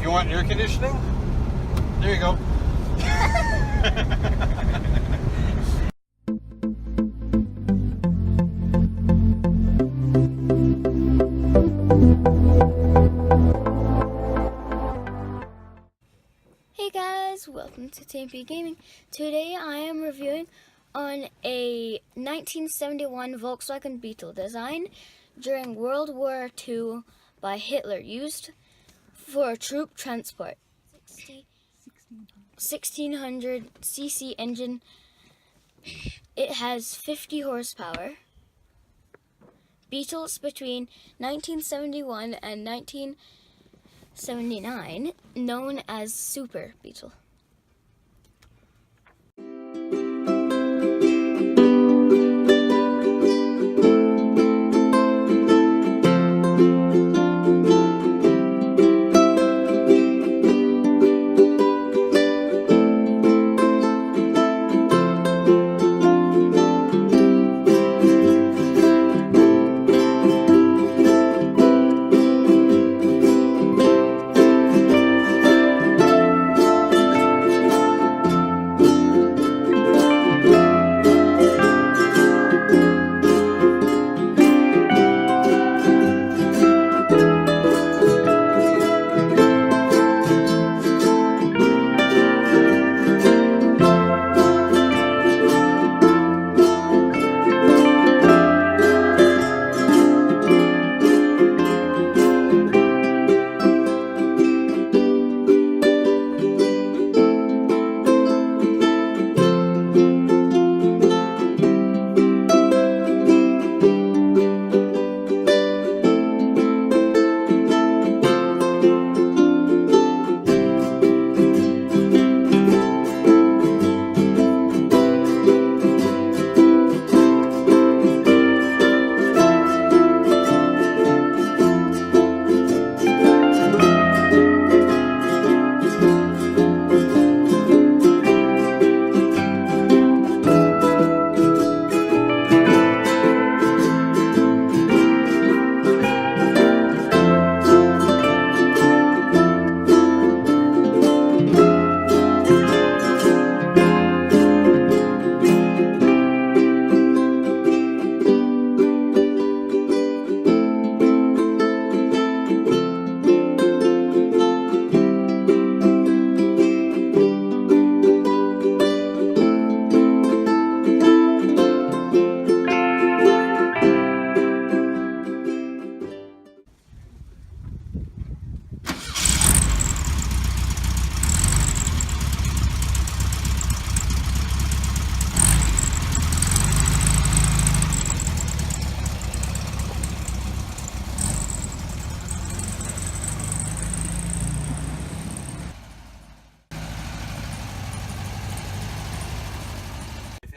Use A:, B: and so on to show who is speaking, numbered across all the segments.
A: you want air conditioning, there you go.
B: Hey guys, welcome to TMPGaming. Today I am reviewing on a 1971 Volkswagen Beetle design during World War II by Hitler, used for troop transport. 1600 cc engine. It has 50 horsepower. Beetles between 1971 and 1979, known as Super Beetle.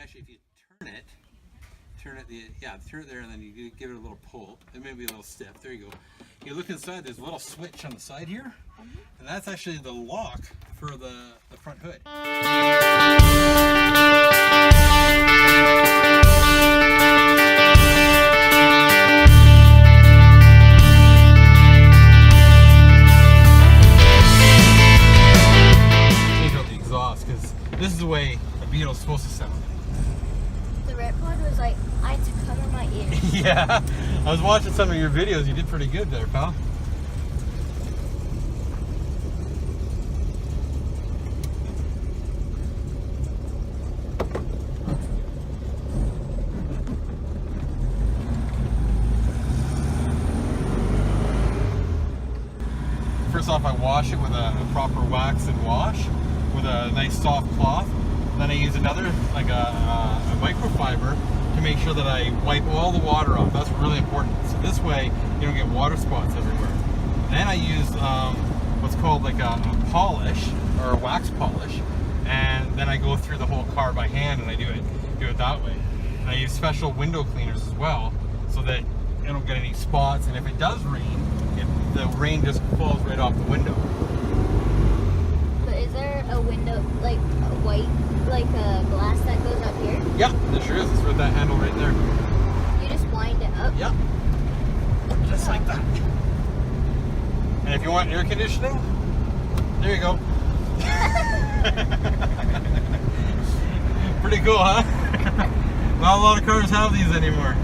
A: Actually, if you turn it there, and then you give it a little pull. It may be a little stiff. There you go. You look inside, there's a little switch on the side here, and that's actually the lock for the front hood. Change out the exhaust, because this is the way a Beetle's supposed to sound.
B: The red part was like, I had to cover my ears.
A: Yeah, I was watching some of your videos. You did pretty good there, pal. First off, I wash it with a proper wax and wash with a nice soft cloth. Then I use another, like a microfiber, to make sure that I wipe all the water off. That's really important. So this way, you don't get water spots everywhere. Then I use what's called like a polish, or a wax polish, and then I go through the whole car by hand, and I do it that way. And I use special window cleaners as well, so that I don't get any spots. And if it does rain, the rain just falls right off the window.
B: But is there a window, like a white, like a glass that goes up here?
A: Yeah, there sure is. It's with that handle right there.
B: You just wind it up?
A: Yeah. Just like that. And if you want air conditioning, There you go. Pretty cool, huh? Not a lot of cars have these anymore.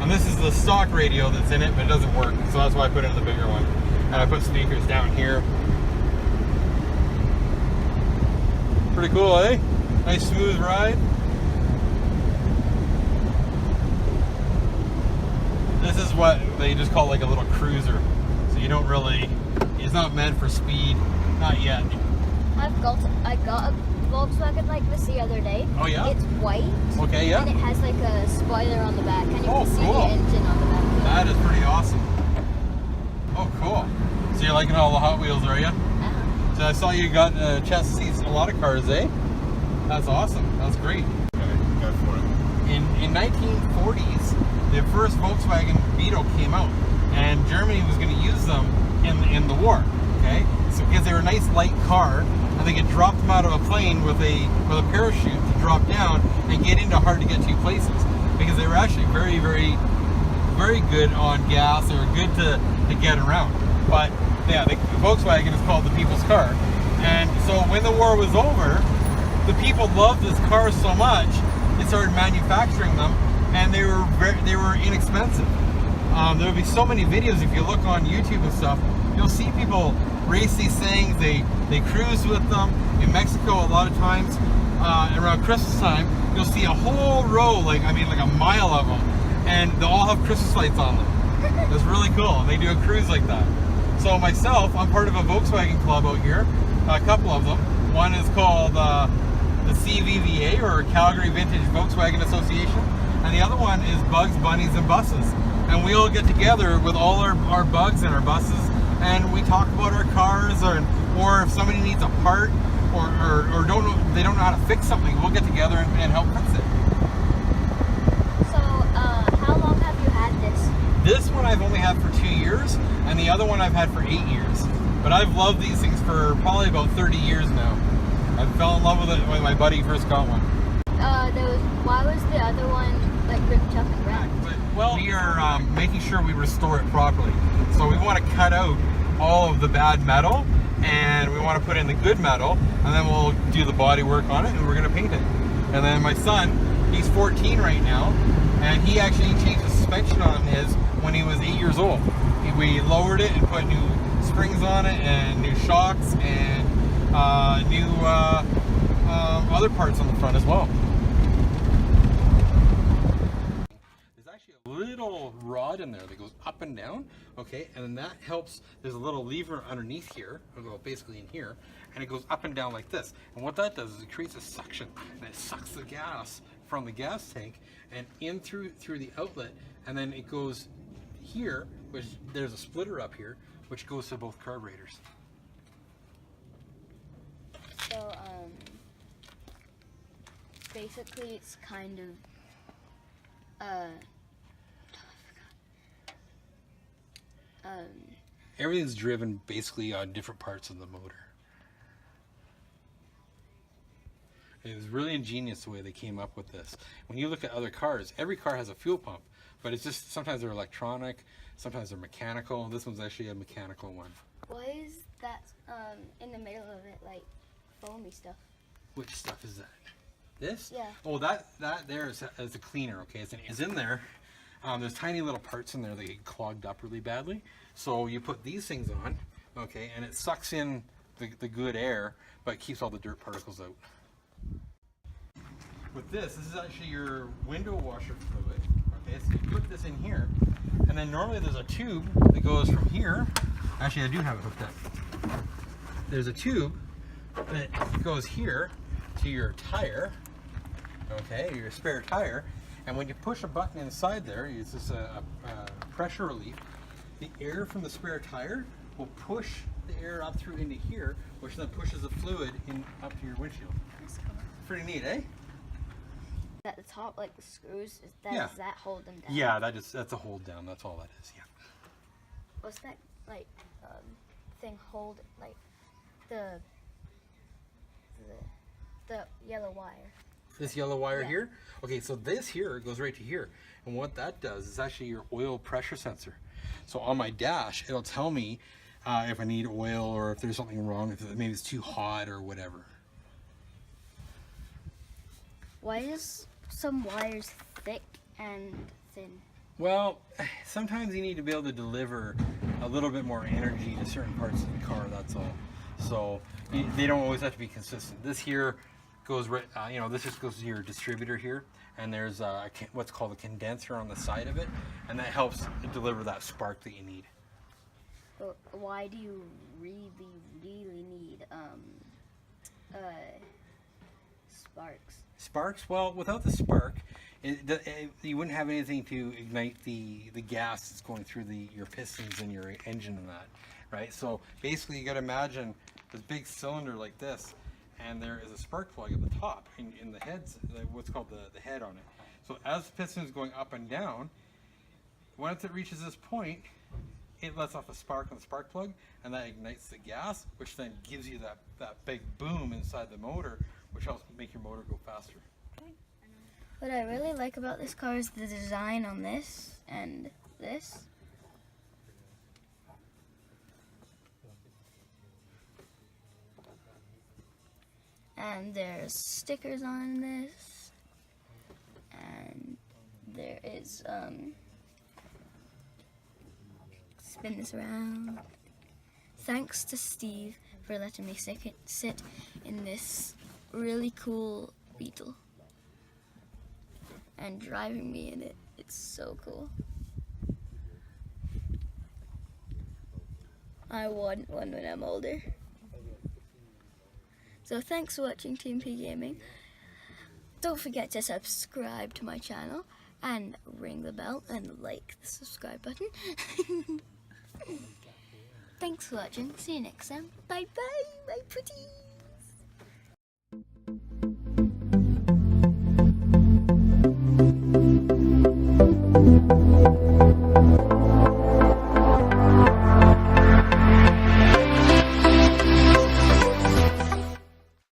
A: And this is the stock radio that's in it, but it doesn't work, so that's why I put in the bigger one. And I put speakers down here. Pretty cool, eh? Nice smooth ride. This is what they just call like a little cruiser. So you don't really, it's not meant for speed, not yet.
B: I got a Volkswagen like this the other day.
A: Oh yeah?
B: It's white.
A: Okay, yeah.
B: And it has like a spoiler on the back, and you can see
A: cool.
B: the engine on the back.
A: That is pretty awesome. Oh, cool. So you're liking all the Hot Wheels, are you?
B: Uh-huh.
A: So I saw you got a chance to see a lot of cars, eh? That's awesome. That's great. Okay, go for it. In 1940s, the first Volkswagen Beetle came out, and Germany was going to use them in the war. Okay, so because they were a nice light car, and they could drop them out of a plane with a parachute to drop down and get into hard to get to places, because they were actually very, very, very good on gas. They were good to get around. But yeah, the Volkswagen is called the people's car, and so when the war was over, the people loved this car so much they started manufacturing them, and they were inexpensive. There would be so many videos if you look on YouTube and stuff. You'll see people race these things. They cruise with them in Mexico a lot of times. Around Christmas time, you'll see a whole row, like a mile of them, and they'll all have Christmas lights on them. It's really cool. And they do a cruise like that. So myself, I'm part of a Volkswagen club out here. A couple of them. One is called the CVVA, or Calgary Vintage Volkswagen Association, and the other one is Bugs, Bunnies, and Buses. And we all get together with all our bugs and our buses, and we talk about our cars, or if somebody needs a part, or they don't know how to fix something, we'll get together and help fix it.
B: So, how long have you had this?
A: This one I've only had for 2 years, and the other one I've had for 8 years. But I've loved these things for probably about 30 years now. I fell in love with it when my buddy first got one.
B: Why was the other one like ripped up and wrecked?
A: Well, we are making sure we restore it properly. So we want to cut out all of the bad metal, and we want to put in the good metal, and then we'll do the body work on it, and we're going to paint it. And then my son, he's 14 right now, and he actually changed the suspension on his when he was 8 years old. We lowered it and put new springs on it, and new shocks, and new other parts on the front as well. There's actually a little rod in there that goes up and down, okay, and then that helps. There's a little lever underneath here, well, basically in here, and it goes up and down like this. And what that does is it creates a suction, and it sucks the gas from the gas tank and in through the outlet, and then it goes here, which there's a splitter up here, which goes to both carburetors.
B: So, basically it's kind of,
A: everything's driven basically on different parts of the motor. It was really ingenious the way they came up with this. When you look at other cars, every car has a fuel pump, but it's just sometimes they're electronic, sometimes they're mechanical. This one's actually a mechanical one.
B: why is that in the middle of it like foamy stuff?
A: Which stuff is that? This?
B: Yeah.
A: Oh, that there is a cleaner, okay? It's in there. There's tiny little parts in there that get clogged up really badly. So you put these things on, okay, and it sucks in the good air, but keeps all the dirt particles out. With this is actually your window washer fluid, okay? So you put this in here, and then normally there's a tube that goes from here. Actually, I do have it hooked up. There's a tube that goes here to your tire, okay, your spare tire, and when you push a button inside there, it's just a pressure relief. The air from the spare tire will push the air up through into here, which then pushes the fluid in up to your windshield.
B: That's cool.
A: Pretty neat, eh?
B: At the top, like the screws,
A: Yeah.
B: does that hold them down?
A: Yeah, that's a hold down. That's all that is. Yeah.
B: What's that like thing hold like the yellow wire?
A: This yellow wire
B: Yeah.
A: here? Okay, so this here goes right to here. And what that does is actually your oil pressure sensor. So on my dash, it'll tell me if I need oil or if there's something wrong, if maybe it's too hot or whatever.
B: Why is some wires thick and thin?
A: Well, sometimes you need to be able to deliver a little bit more energy to certain parts of the car, that's all. So they don't always have to be consistent. This here goes right, this just goes to your distributor here, and there's what's called a condenser on the side of it, and that helps deliver that spark that you need.
B: But why do you really need sparks?
A: Sparks? Well, without the spark, you wouldn't have anything to ignite the gas that's going through your pistons and your engine and that, right? So basically, you got to imagine this big cylinder like this, and there is a spark plug at the top in the heads, what's called the head on it. So as the piston is going up and down, once it reaches this point, it lets off a spark on the spark plug, and that ignites the gas, which then gives you that big boom inside the motor, which helps make your motor go faster.
B: What I really like about this car is the design on this and this. And there's stickers on this. And there is, spin this around. Thanks to Steve for letting me sit in this really cool Beetle and driving me in it. It's so cool. I want one when I'm older. So thanks for watching TMPGaming. Don't forget to subscribe to my channel and ring the bell and like the subscribe button. Thanks for watching. See you next time. Bye bye, my pretty.